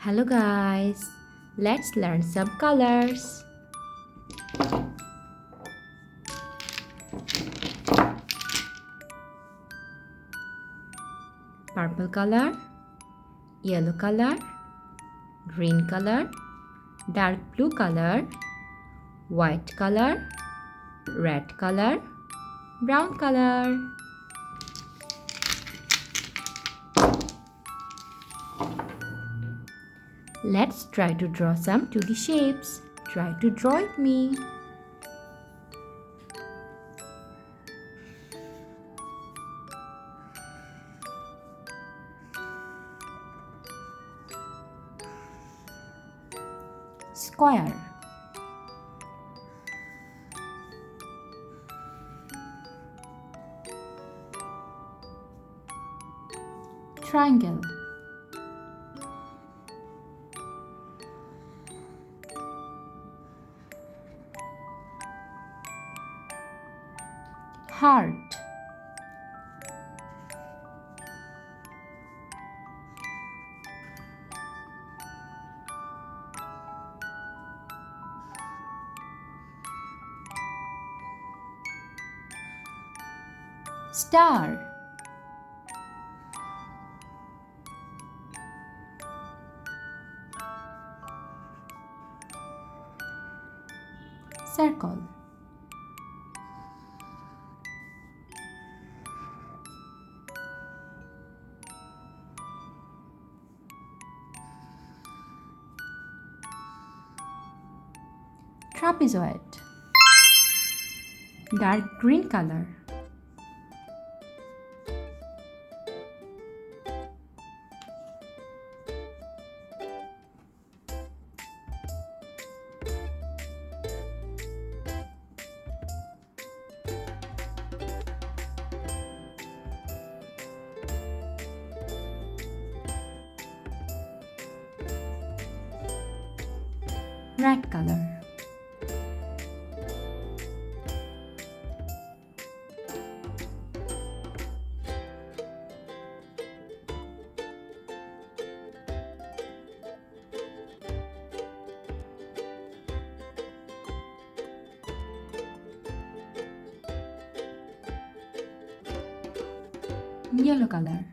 Hello guys, let's learn some colors. Purple color, yellow color, green color, dark blue color, white color, red color, brown color. Let's try to draw some 2D shapes. Try to draw with me. Square, triangle, heart, star, circle, trapezoid, dark green color, red color, yellow color,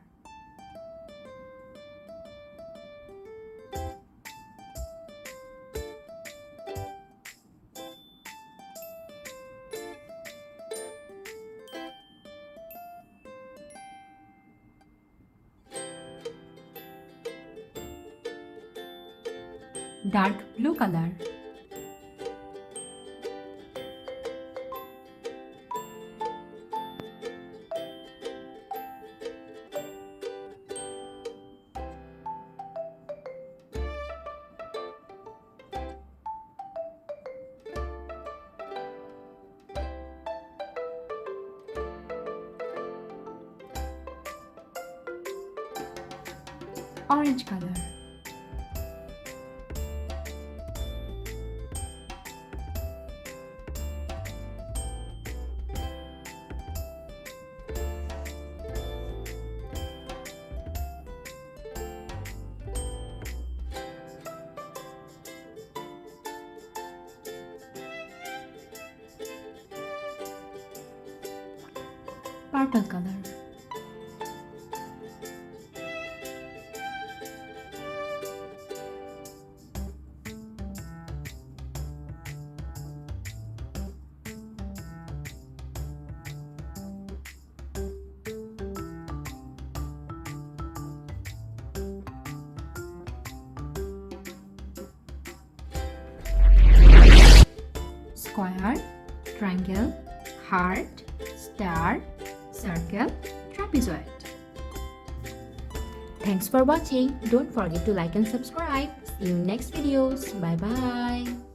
dark blue color, orange color, purple color, square, triangle, heart, star, circle, trapezoid. Thanks for watching. Don't forget to like and subscribe. See you in next videos. Bye bye.